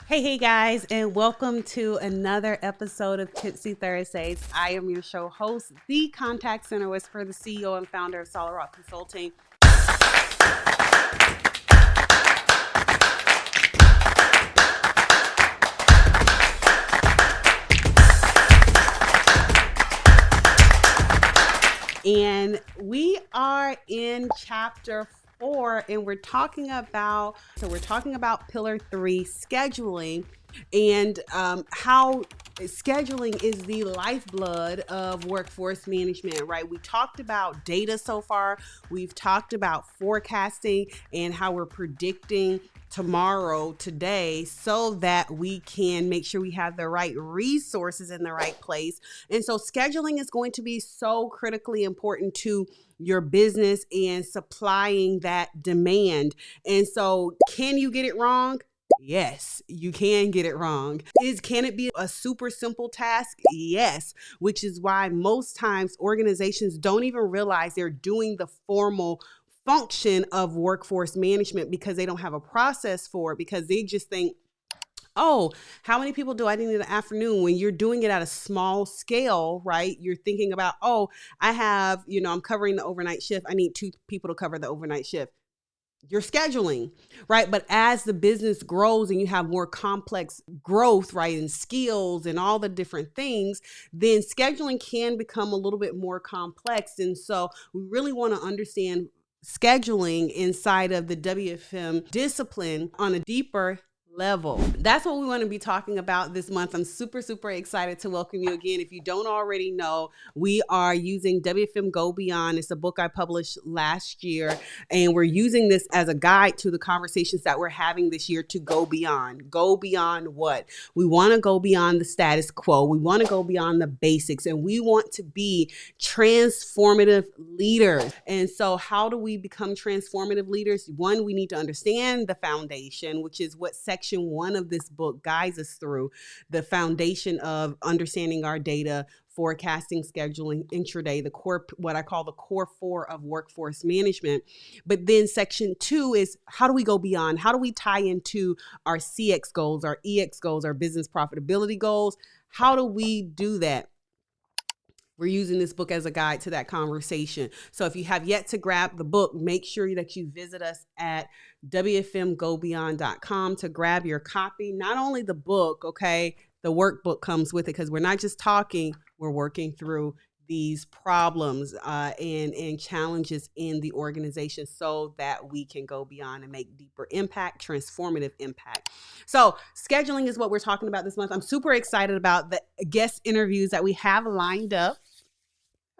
Hey guys, and welcome to another episode of Tipsy Thursdays. I am your show host, the contact center whisperer, the CEO and founder of Solid Rock Consulting. And we are in chapter 4, and we're talking about pillar 3, scheduling, and how scheduling is the lifeblood of workforce management, right? We talked about data so far. We've talked about forecasting and how we're predicting tomorrow, today, so that we can make sure we have the right resources in the right place. And so scheduling is going to be so critically important to your business and supplying that demand. And so can you get it wrong? Yes, you can get it wrong. Can it be a super simple task? Yes, which is why most times organizations don't even realize they're doing the formal function of workforce management because they don't have a process for it, because they just think, oh, how many people do I need in the afternoon? When you're doing it at a small scale, right? You're thinking about, oh, I have, I'm covering the overnight shift. I need 2 people to cover the overnight shift. You're scheduling, right? But as the business grows and you have more complex growth, right, and skills and all the different things, then scheduling can become a little bit more complex. And so we really want to understand scheduling inside of the WFM discipline on a deeper level. That's what we want to be talking about this month. I'm super excited to welcome you again. If you don't already know, we are using WFM Go Beyond. It's a book I published last year, and we're using this as a guide to the conversations that we're having this year to go beyond. Go beyond what? We want to go beyond the status quo. We want to go beyond the basics, and we want to be transformative leaders. And so how do we become transformative leaders? One, we need to understand the foundation, which is what section 1 of this book guides us through, the foundation of understanding our data, forecasting, scheduling, intraday, the core, what I call the core 4 of workforce management. But then section 2 is, how do we go beyond? How do we tie into our CX goals, our EX goals, our business profitability goals? How do we do that? We're using this book as a guide to that conversation. So if you have yet to grab the book, make sure that you visit us at wfmgobeyond.com to grab your copy. Not only the book, okay, the workbook comes with it, because we're not just talking, we're working through these problems and challenges in the organization so that we can go beyond and make deeper impact, transformative impact. So scheduling is what we're talking about this month. I'm super excited about the guest interviews that we have lined up.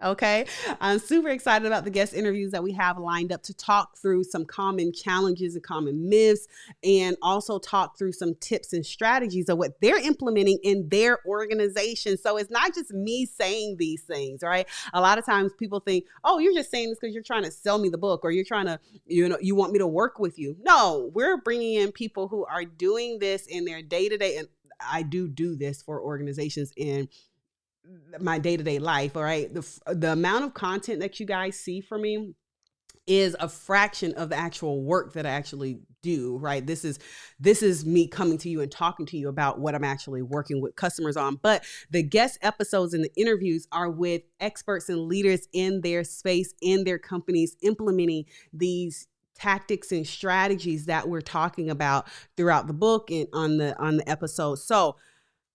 Okay. I'm super excited about the guest interviews that we have lined up to talk through some common challenges and common myths, and also talk through some tips and strategies of what they're implementing in their organization. So it's not just me saying these things, right? A lot of times people think, oh, you're just saying this because you're trying to sell me the book, or you're trying to, you want me to work with you. No, we're bringing in people who are doing this in their day-to-day. And I do this for organizations in my day-to-day life. All right. The amount of content that you guys see from me is a fraction of the actual work that I actually do, right? This is me coming to you and talking to you about what I'm actually working with customers on. But the guest episodes and the interviews are with experts and leaders in their space, in their companies, implementing these tactics and strategies that we're talking about throughout the book and on the episode. So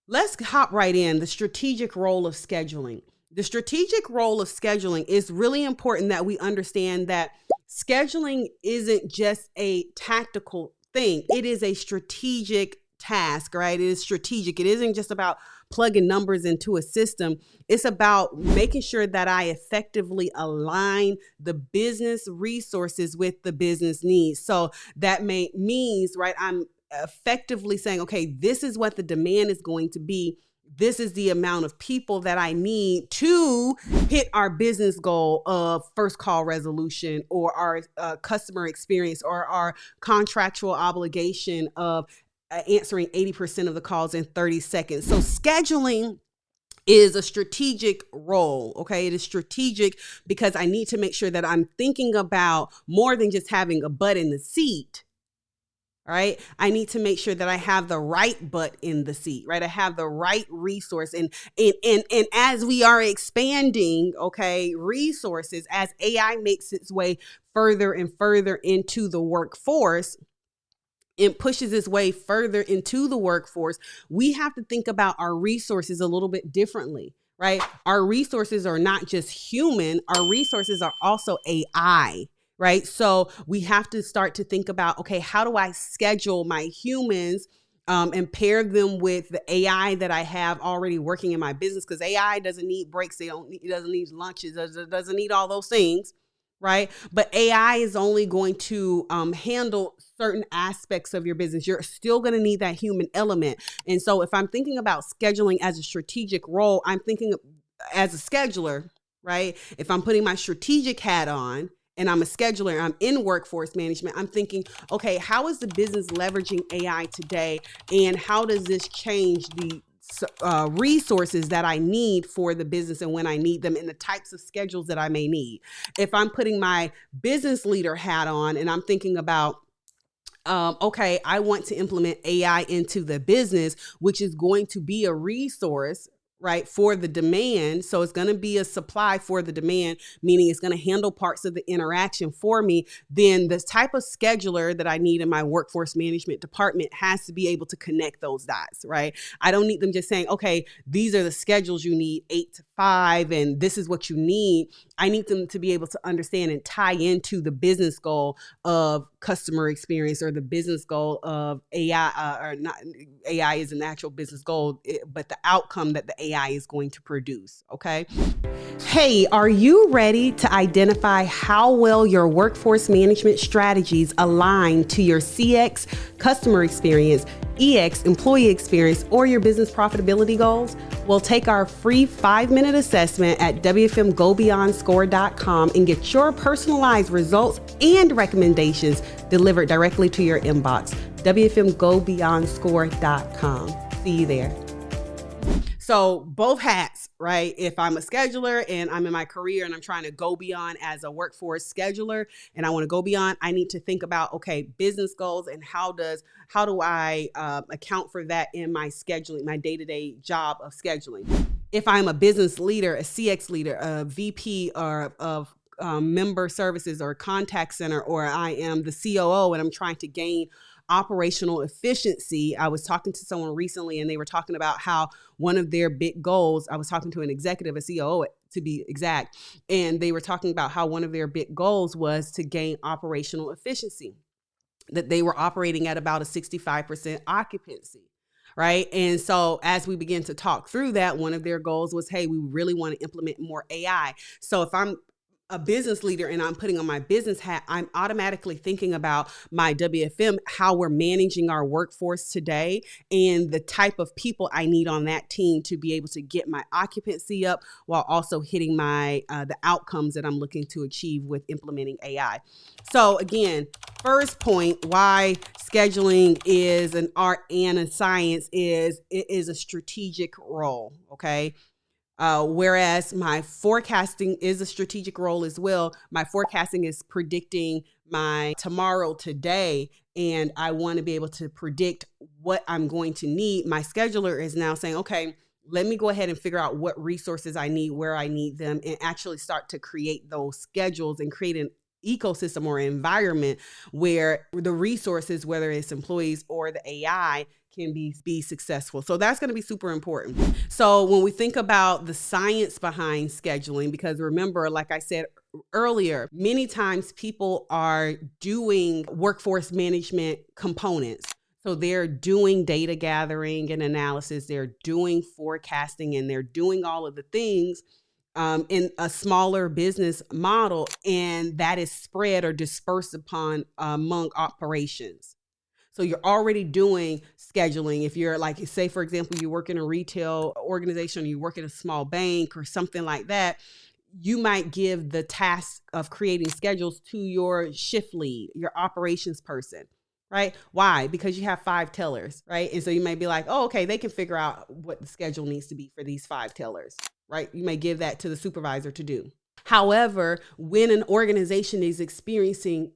let's hop right in. The strategic role of scheduling. The strategic role of scheduling is really important, that we understand that scheduling isn't just a tactical thing. It is a strategic task, right? It is strategic. It isn't just about plugging numbers into a system. It's about making sure that I effectively align the business resources with the business needs. So that means, right, I'm effectively saying, okay, this is what the demand is going to be. This is the amount of people that I need to hit our business goal of first call resolution, or our customer experience, or our contractual obligation of answering 80% of the calls in 30 seconds. So scheduling is a strategic role. Okay. It is strategic because I need to make sure that I'm thinking about more than just having a butt in the seat. right? I need to make sure that I have the right butt in the seat, right? I have the right resource. And as we are expanding, okay, resources, as AI makes its way further and further into the workforce, it pushes its way further into the workforce, we have to think about our resources a little bit differently, right? Our resources are not just human, our resources are also AI, right? So we have to start to think about, okay, how do I schedule my humans and pair them with the AI that I have already working in my business? Because AI doesn't need breaks, it doesn't need lunches, it doesn't need all those things, right? But AI is only going to handle certain aspects of your business. You're still going to need that human element. And so if I'm thinking about scheduling as a strategic role, I'm thinking as a scheduler, right? If I'm putting my strategic hat on and I'm a scheduler, I'm in workforce management, I'm thinking, okay, how is the business leveraging AI today? And how does this change the resources that I need for the business and when I need them and the types of schedules that I may need? If I'm putting my business leader hat on and I'm thinking about, okay, I want to implement AI into the business, which is going to be a resource, right, for the demand. So it's going to be a supply for the demand, meaning it's going to handle parts of the interaction for me. Then the type of scheduler that I need in my workforce management department has to be able to connect those dots, right? I don't need them just saying, okay, these are the schedules you need, 8 to 5, and this is what you need. I need them to be able to understand and tie into the business goal of customer experience or the business goal of AI, or not AI is an actual business goal, but the outcome that the AI is going to produce. Okay. Hey, are you ready to identify how well your workforce management strategies align to your CX, customer experience, EX, employee experience, or your business profitability goals? Well, take our free 5-minute assessment at WFMGoBeyondScore.com and get your personalized results and recommendations delivered directly to your inbox. WFMGoBeyondScore.com. See you there. So both hats, right? If I'm a scheduler and I'm in my career and I'm trying to go beyond as a workforce scheduler and I want to go beyond, I need to think about, okay, business goals and how do I account for that in my scheduling, my day-to-day job of scheduling. If I'm a business leader, a CX leader, a VP or of member services or contact center, or I am the COO and I'm trying to gain operational efficiency. I was talking to someone recently and they were talking about how one of their big goals, I was talking to an executive, a COO to be exact, and they were talking about how one of their big goals was to gain operational efficiency, that they were operating at about a 65% occupancy. Right. And so as we begin to talk through that, one of their goals was, hey, we really want to implement more AI. So if I'm a business leader and I'm putting on my business hat, I'm automatically thinking about my WFM, how we're managing our workforce today and the type of people I need on that team to be able to get my occupancy up while also hitting my the outcomes that I'm looking to achieve with implementing AI. So again, first point, why scheduling is an art and a science is it is a strategic role. Okay. Whereas my forecasting is a strategic role as well. My forecasting is predicting my tomorrow today, and I want to be able to predict what I'm going to need. My scheduler is now saying, okay, let me go ahead and figure out what resources I need, where I need them, and actually start to create those schedules and create an ecosystem or environment where the resources, whether it's employees or the AI, can be successful. So that's going to be super important. So when we think about the science behind scheduling, because remember, like I said earlier, many times people are doing workforce management components. So they're doing data gathering and analysis, they're doing forecasting, and they're doing all of the things in a smaller business model, and that is spread or dispersed upon among operations. So you're already doing scheduling. If you're like, say, for example, you work in a retail organization, or you work in a small bank or something like that, you might give the task of creating schedules to your shift lead, your operations person, right? Why? Because you have 5 tellers, right? And so you may be like, oh, okay, they can figure out what the schedule needs to be for these 5 tellers, right? You may give that to the supervisor to do. However, when an organization is experiencing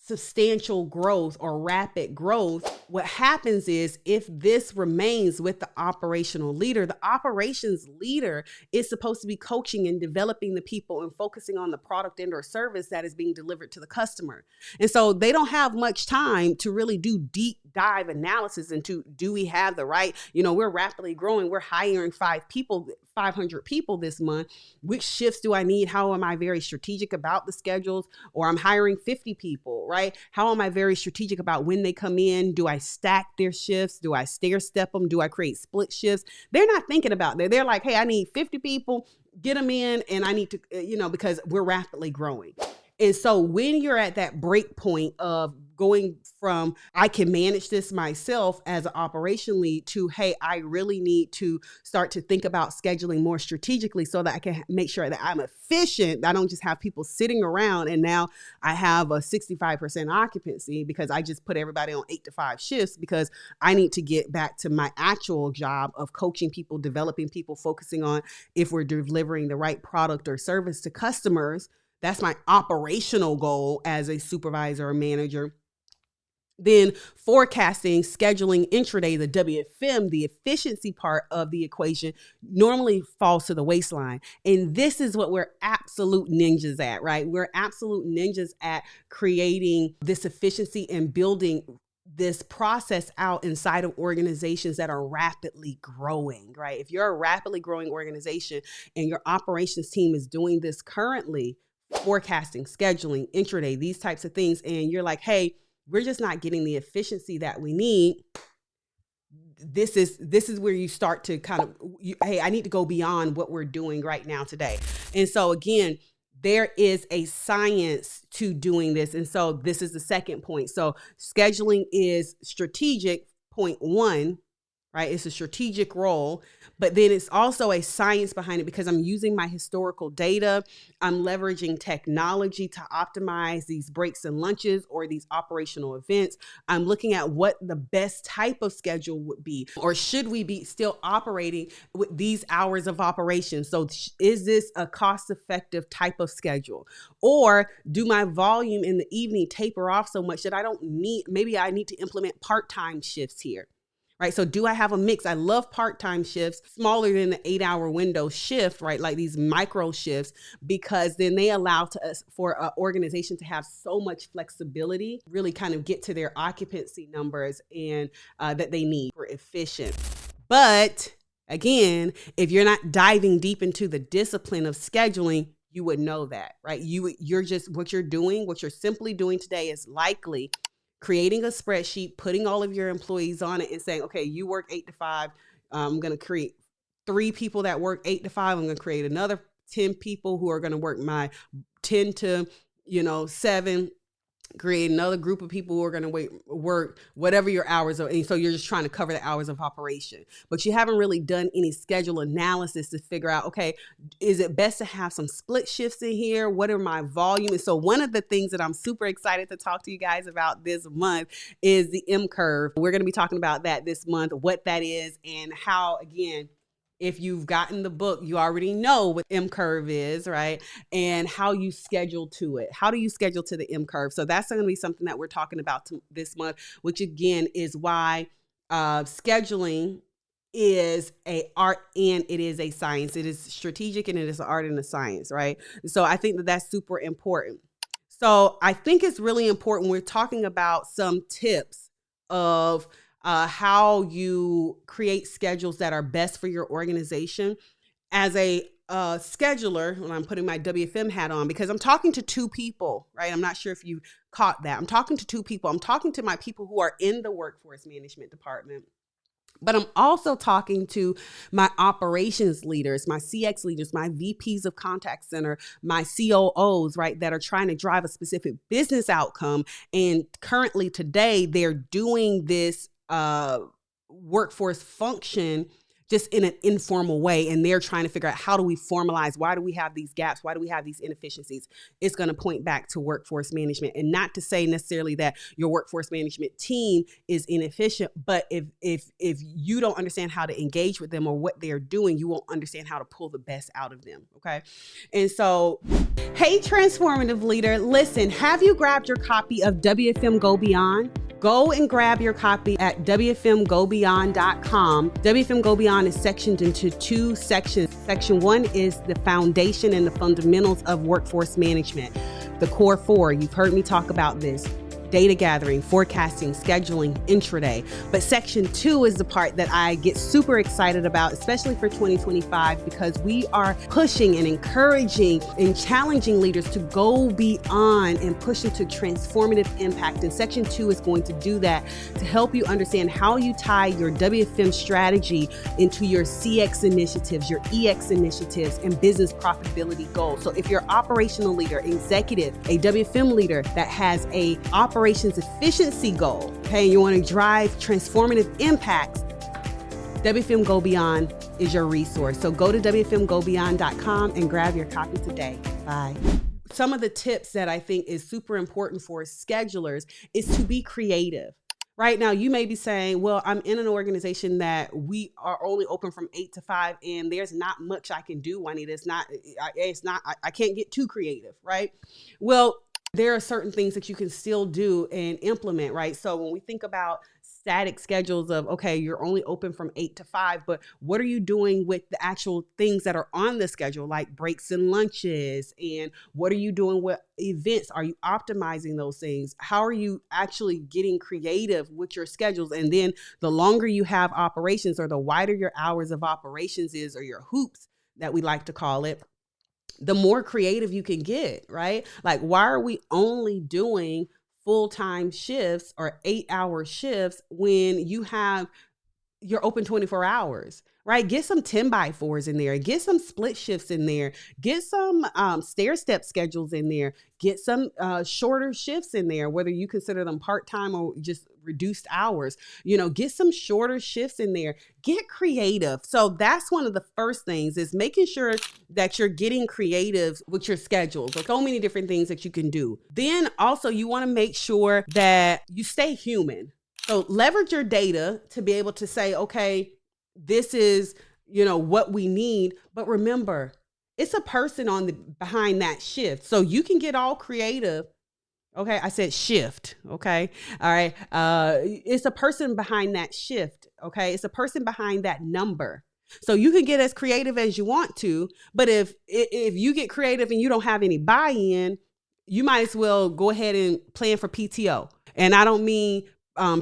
substantial growth or rapid growth, what happens is if this remains with the operational leader, the operations leader is supposed to be coaching and developing the people and focusing on the product and or service that is being delivered to the customer. And so they don't have much time to really do deep dive analysis into, do we have the right, we're rapidly growing. We're hiring 500 people this month. Which shifts do I need? How am I very strategic about the schedules? Or I'm hiring 50 people, right? How am I very strategic about when they come in? Do I stack their shifts? Do I stair step them? Do I create split shifts? They're not thinking about that. They're like, hey, I need 50 people, get them in, and I need to, because we're rapidly growing. And so when you're at that break point of going from, I can manage this myself as an operation lead, to, hey, I really need to start to think about scheduling more strategically so that I can make sure that I'm efficient. I don't just have people sitting around and now I have a 65% occupancy because I just put everybody on 8 to 5 shifts, because I need to get back to my actual job of coaching people, developing people, focusing on if we're delivering the right product or service to customers. That's my operational goal as a supervisor or manager. Then forecasting, scheduling, intraday, the WFM, the efficiency part of the equation normally falls to the waistline. And this is what we're absolute ninjas at, right? We're absolute ninjas at creating this efficiency and building this process out inside of organizations that are rapidly growing, right? If you're a rapidly growing organization and your operations team is doing this currently, forecasting, scheduling, intraday, these types of things, and you're like, hey, we're just not getting the efficiency that we need. This is where you start to kind of, hey, I need to go beyond what we're doing right now today. And so again, there is a science to doing this. And so this is the second point. So scheduling is strategic, point one, right? It's a strategic role, but then it's also a science behind it because I'm using my historical data. I'm leveraging technology to optimize these breaks and lunches or these operational events. I'm looking at what the best type of schedule would be, or should we be still operating with these hours of operation? So is this a cost-effective type of schedule? Or do my volume in the evening taper off so much that I don't need, maybe I need to implement part-time shifts here? Right. So do I have a mix? I love part-time shifts, smaller than the 8-hour window shift, right? Like these micro shifts, because then they allow to us for an organization to have so much flexibility, really kind of get to their occupancy numbers and that they need for efficient. But again, if you're not diving deep into the discipline of scheduling, you would know that, right? You're just, what you're simply doing today is likely creating a spreadsheet, putting all of your employees on it and saying, okay, you work 8 to 5. I'm going to create 3 people that work 8 to 5. I'm going to create another 10 people who are going to work my 10 to, 7, create another group of people who are going to work whatever your hours are. And so you're just trying to cover the hours of operation, but you haven't really done any schedule analysis to figure out, okay, is it best to have some split shifts in here? What are my volume? And so one of the things that I'm super excited to talk to you guys about this month is the M curve. We're going to be talking about that this month, what that is and how, again, if you've gotten the book, you already know what M curve is, right? And how you schedule to it. How do you schedule to the M curve? So that's going to be something that we're talking about this month, which again is why scheduling is an art and it is a science. It is strategic and it is an art and a science, right? So I think that that's super important. So I think it's really important. We're talking about some tips of how you create schedules that are best for your organization. As a scheduler, when I'm putting my WFM hat on, because I'm talking to 2 people, right? I'm not sure if you caught that. I'm talking to 2 people. I'm talking to my people who are in the workforce management department. But I'm also talking to my operations leaders, my CX leaders, my VPs of contact center, my COOs, right, that are trying to drive a specific business outcome. And currently today, they're doing this workforce function just in an informal way. And they're trying to figure out, how do we formalize? Why do we have these gaps? Why do we have these inefficiencies? It's going to point back to workforce management, and not to say necessarily that your workforce management team is inefficient, but if you don't understand how to engage with them or what they're doing, you won't understand how to pull the best out of them. Okay. And so, hey, transformative leader, listen, have you grabbed your copy of WFM Go Beyond? Go and grab your copy at WFMGoBeyond.com. WFM Go Beyond is sectioned into 2 sections. Section 1 is the foundation and the fundamentals of workforce management. The core 4, you've heard me talk about this: data gathering, forecasting, scheduling, intraday. But section 2 is the part that I get super excited about, especially for 2025, because we are pushing and encouraging and challenging leaders to go beyond and push into transformative impact. And section 2 is going to do that to help you understand how you tie your WFM strategy into your CX initiatives, your EX initiatives, and business profitability goals. So if you're an operational leader, executive, a WFM leader that has a operations efficiency goal, okay, and you want to drive transformative impacts, WFM Go Beyond is your resource. So go to WFMGoBeyond.com and grab your copy today. Bye. Some of the tips that I think is super important for schedulers is to be creative. Right now, you may be saying, well, I'm in an organization that we are only open from 8 to 5, and there's not much I can do, Juanita. I can't get too creative, right? Well, there are certain things that you can still do and implement, right? So when we think about static schedules of, okay, you're only open from 8 to 5, but what are you doing with the actual things that are on the schedule, like breaks and lunches? And what are you doing with events? Are you optimizing those things? How are you actually getting creative with your schedules? And then the longer you have operations, or the wider your hours of operations is, or your hoops that we like to call it, the more creative you can get, right? Like, why are we only doing full-time shifts or 8-hour shifts when you're open 24 hours, right? Get some 10x4s in there, get some split shifts in there, get some stair-step schedules in there, get some shorter shifts in there, whether you consider them part-time or just reduced hours, get some shorter shifts in there, get creative. So that's one of the first things, is making sure that you're getting creative with your schedules. There's so many different things that you can do. Then also, you want to make sure that you stay human. So leverage your data to be able to say, okay, this is, what we need. But remember, it's a person behind that shift. So you can get all creative. Okay. I said shift. Okay. All right. It's a person behind that shift. Okay. It's a person behind that number. So you can get as creative as you want to, but if you get creative and you don't have any buy-in, you might as well go ahead and plan for PTO. And I don't mean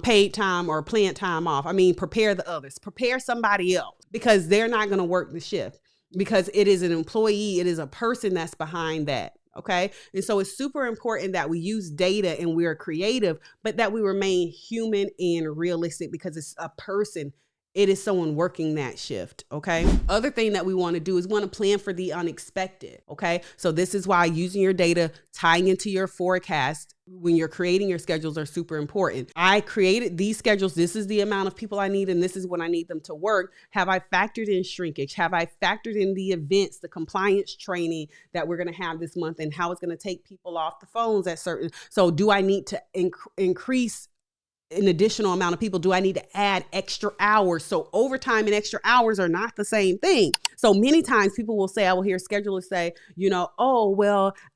paid time or planned time off. I mean, prepare the others, prepare somebody else, because they're not going to work the shift, because it is an employee. It is a person that's behind that. Okay. And so it's super important that we use data and we are creative, but that we remain human and realistic, because it's a person. It is someone working that shift. Okay. Other thing that we want to do is want to plan for the unexpected. Okay. So this is why using your data, tying into your forecast when you're creating your schedules are super important. I created these schedules. This is the amount of people I need, and this is when I need them to work. Have I factored in shrinkage? Have I factored in the events, the compliance training that we're going to have this month, and how it's going to take people off the phones at certain? So do I need to increase an additional amount of people? Do I need to add extra hours? So overtime and extra hours are not the same thing. So many times people will say, I will hear schedulers say,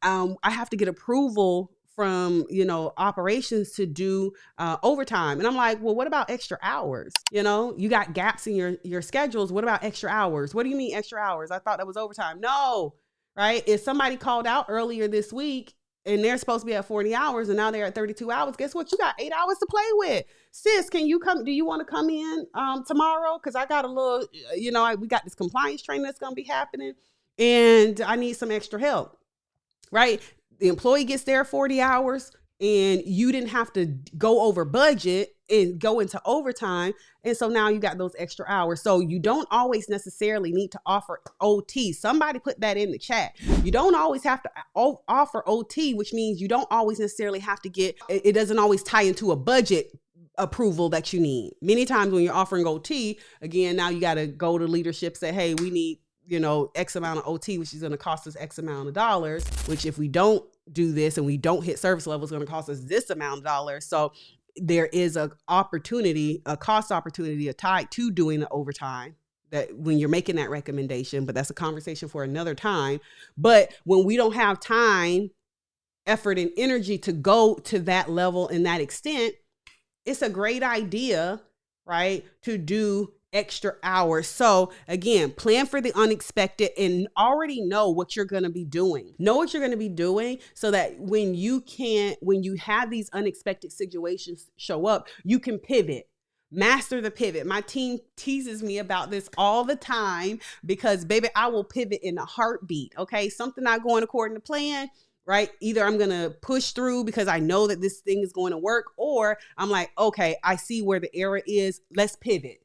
I have to get approval from, operations to do overtime. And I'm like, well, what about extra hours? You got gaps in your schedules. What about extra hours? What do you mean extra hours? I thought that was overtime. No, right? If somebody called out earlier this week and they're supposed to be at 40 hours and now they're at 32 hours, guess what? You got 8 hours to play with. Sis, can you come? Do you want to come in tomorrow? Because I got a little, we got this compliance training that's going to be happening and I need some extra help, right? The employee gets there 40 hours and you didn't have to go over budget and go into overtime. And so now you got those extra hours. So you don't always necessarily need to offer OT. Somebody put that in the chat. You don't always have to offer OT, which means you don't always necessarily have to it doesn't always tie into a budget approval that you need. Many times when you're offering OT, again, now you got to go to leadership, say, hey, we need, X amount of OT, which is going to cost us X amount of dollars, which if we don't do this and we don't hit service level, it's going to cost us this amount of dollars. So there is a cost opportunity tied to doing the overtime that when you're making that recommendation, but that's a conversation for another time. But when we don't have time, effort, and energy to go to that level and that extent, it's a great idea, right, to do extra hours. So again, plan for the unexpected and already know what you're going to be doing. Know what you're going to be doing so that when you have these unexpected situations show up, you can pivot. Master the pivot. My team teases me about this all the time because, baby, I will pivot in a heartbeat. Okay. Something not going according to plan, right? Either I'm going to push through because I know that this thing is going to work, or I'm like, okay, I see where the error is. Let's pivot.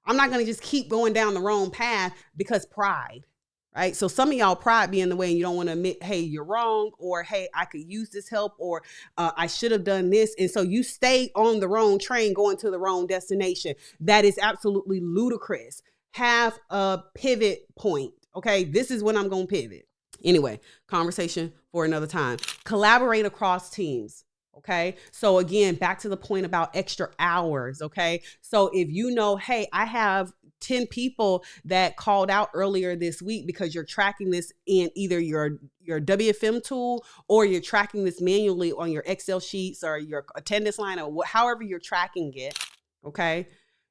I'm not going to just keep going down the wrong path because pride, right? So some of y'all pride be in the way and you don't want to admit, hey, you're wrong, or hey, I could use this help, or I should have done this. And so you stay on the wrong train going to the wrong destination. That is absolutely ludicrous. Have a pivot point. Okay, this is when I'm going to pivot. Anyway, conversation for another time. Collaborate across teams. Okay. So again, back to the point about extra hours. Okay. So if hey, I have 10 people that called out earlier this week because you're tracking this in either your WFM tool or you're tracking this manually on your Excel sheets or your attendance line or however you're tracking it. Okay.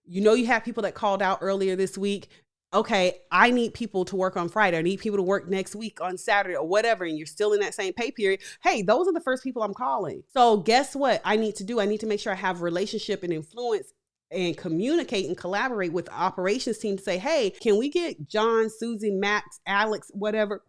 You have people that called out earlier this week. Okay, I need people to work on Friday. I need people to work next week on Saturday or whatever. And you're still in that same pay period. Hey, those are the first people I'm calling. So guess what I need to do? I need to make sure I have relationship and influence and communicate and collaborate with the operations team to say, hey, can we get John, Susie, Max, Alex, whatever,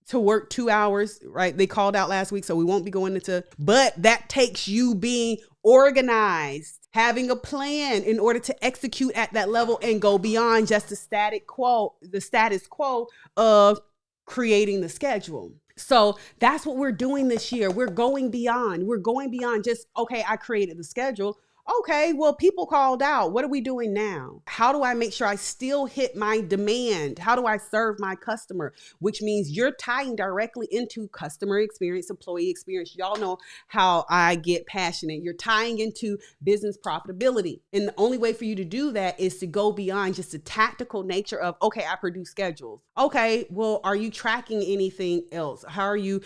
to work 2 hours, right? They called out last week, so we won't be going into, but that takes you being organized, having a plan in order to execute at that level and go beyond just the status quo of creating the schedule. So that's what we're doing this year. We're going beyond. We're going beyond just, okay, I created the schedule. Okay, well, people called out. What are we doing now? How do I make sure I still hit my demand? How do I serve my customer? Which means you're tying directly into customer experience, employee experience. Y'all know how I get passionate. You're tying into business profitability. And the only way for you to do that is to go beyond just the tactical nature of, okay, I produce schedules. Okay, well, are you tracking anything else? How are you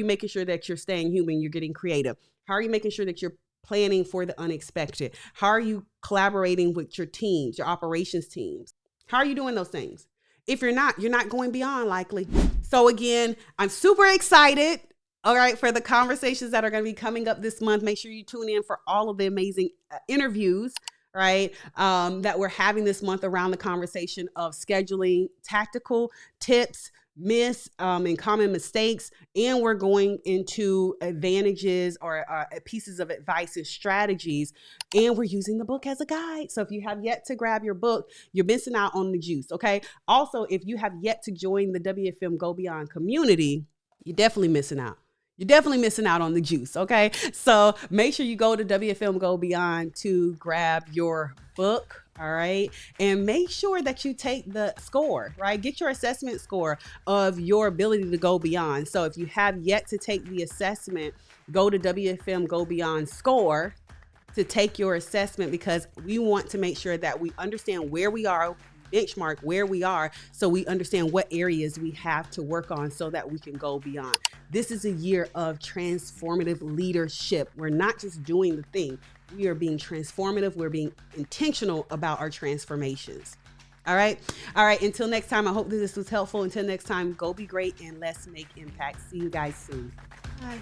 making sure that you're staying human? You're getting creative. How are you making sure that you're planning for the unexpected? How are you collaborating with your teams, your operations teams? How are you doing those things? If you're not going beyond likely. So again, I'm super excited, all right, for the conversations that are going to be coming up this month. Make sure you tune in for all of the amazing interviews, right, that we're having this month around the conversation of scheduling, tactical tips, and common mistakes, and we're going into advantages or pieces of advice and strategies, and we're using the book as a guide. So if you have yet to grab your book, you're missing out on the juice. Okay. Also, if you have yet to join the WFM Go Beyond community, you're definitely missing out. You're definitely missing out on the juice. Okay. So make sure you go to WFM Go Beyond to grab your book. All right. And make sure that you take the score, right? Get your assessment score of your ability to go beyond. So if you have yet to take the assessment, go to WFM Go Beyond score to take your assessment, because we want to make sure that we understand where we are, benchmark where we are, so we understand what areas we have to work on so that we can go beyond. This is a year of transformative leadership. We're not just doing the thing. We are being transformative. We're being intentional about our transformations. All right. All right. Until next time, I hope that this was helpful. Until next time, go be great and let's make impact. See you guys soon. Bye.